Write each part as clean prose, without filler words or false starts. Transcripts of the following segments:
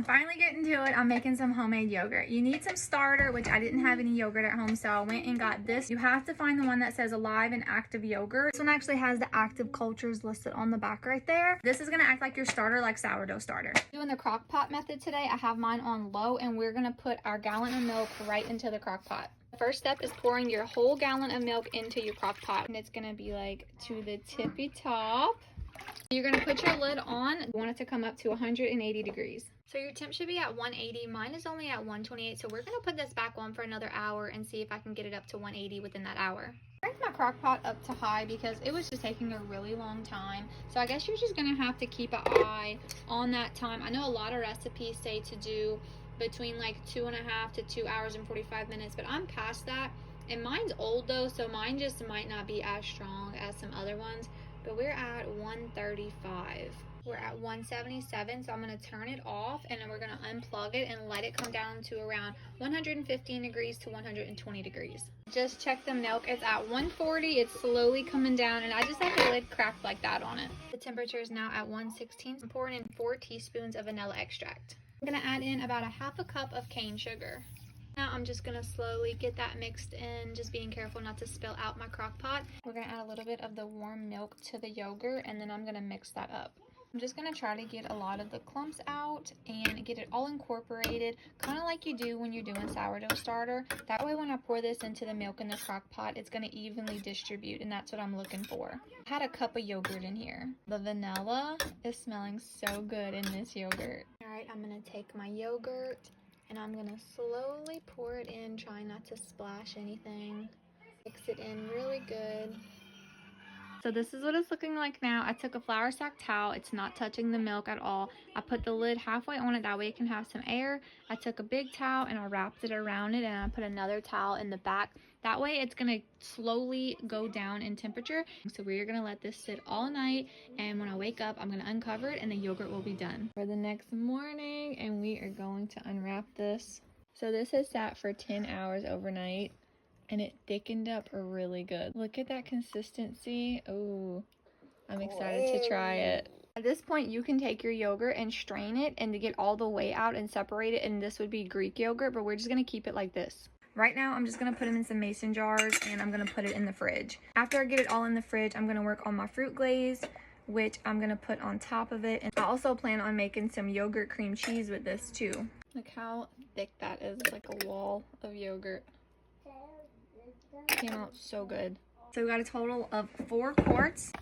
I'm finally getting to it. I'm making some homemade yogurt. You need some starter, which I didn't have any yogurt at home, so I went and got this. You have to find the one that says alive and active yogurt. This one actually has the active cultures listed on the back right there. This is gonna act like your starter, like sourdough starter. Doing the crock pot method today. I have mine on low, and we're gonna put our gallon of milk right into the crock pot. The first step is pouring your whole gallon of milk into your crock pot, and it's gonna be like to the tippy top. You're gonna put your lid on. You want it to come up to 180 degrees. So your temp should be at 180. Mine is only at 128, so we're gonna put this back on for another hour and see if I can get it up to 180 within that hour. I turned my crock pot up to high because it was just taking a really long time. So I guess you're just gonna have to keep an eye on that time. I know a lot of recipes say to do between like 2.5 to 2 hours and 45 minutes, but I'm past that. And mine's old though, so mine just might not be as strong as some other ones. But we're at 135. We're at 177, so I'm gonna turn it off and then we're gonna unplug it and let it come down to around 115 degrees to 120 degrees. Just check the milk, it's at 140, it's slowly coming down, and I just have the lid cracked like that on it. The temperature is now at 116. I'm pouring in 4 teaspoons of vanilla extract. I'm gonna add in about a half a cup of cane sugar. Now I'm just gonna slowly get that mixed in, just being careful not to spill out my crock pot. We're gonna add a little bit of the warm milk to the yogurt, and then I'm gonna mix that up. I'm just gonna try to get a lot of the clumps out and get it all incorporated, kind of like you do when you're doing sourdough starter. That way when I pour this into the milk in the crock pot, it's gonna evenly distribute, and that's what I'm looking for. I had a cup of yogurt in here. The vanilla is smelling so good in this yogurt. All right, I'm gonna take my yogurt and I'm gonna slowly pour it in, trying not to splash anything. Mix it in really good. So this is what it's looking like now. I took a flour sack towel. It's not touching the milk at all. I put the lid halfway on it, that way it can have some air. I took a big towel and I wrapped it around it, and I put another towel in the back. That way it's gonna slowly go down in temperature. So we're gonna let this sit all night, and when I wake up, I'm gonna uncover it and the yogurt will be done. For the next morning, and we are going to unwrap this. So this has sat for 10 hours overnight, and it thickened up really good. Look at that consistency. Oh, I'm excited to try it. At this point, you can take your yogurt and strain it and to get all the way out and separate it, and this would be Greek yogurt, but we're just gonna keep it like this. Right now, I'm just gonna put them in some mason jars and I'm gonna put it in the fridge. After I get it all in the fridge, I'm gonna work on my fruit glaze, which I'm gonna put on top of it. And I also plan on making some yogurt cream cheese with this too. Look how thick that is, it's like a wall of yogurt. Came out so good. So we got a total of 4 quarts.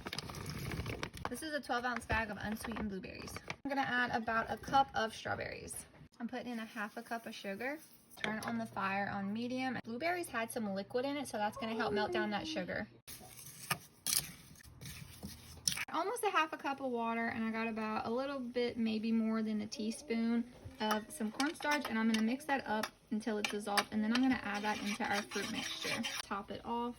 This is a 12-ounce bag of unsweetened blueberries. I'm gonna add about a cup of strawberries. I'm putting in a half a cup of sugar. Turn on the fire on medium. Blueberries had some liquid in it, so that's gonna help melt down that sugar. Almost a half a cup of water, and I got about a little bit, maybe more than a teaspoon of some cornstarch, and I'm gonna mix that up until it's dissolved, and then I'm gonna add that into our fruit mixture. Top it off,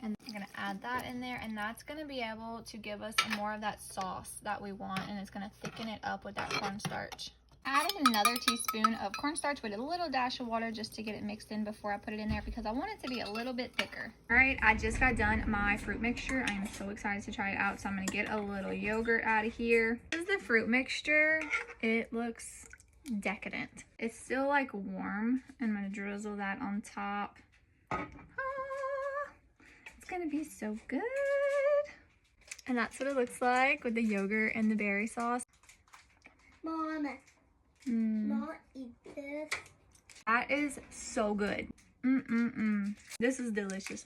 and I'm gonna add that in there, and that's gonna be able to give us more of that sauce that we want, and it's gonna thicken it up with that cornstarch. Added another teaspoon of cornstarch with a little dash of water just to get it mixed in before I put it in there, because I want it to be a little bit thicker. All right, I just got done my fruit mixture. I am so excited to try it out, so I'm gonna get a little yogurt out of here. This is the fruit mixture. It looks decadent. It's still like warm. I'm gonna drizzle that on top. It's gonna be so good. And that's what it looks like with the yogurt and the berry sauce. Mom, Mom, eat this. That is so good. This is delicious.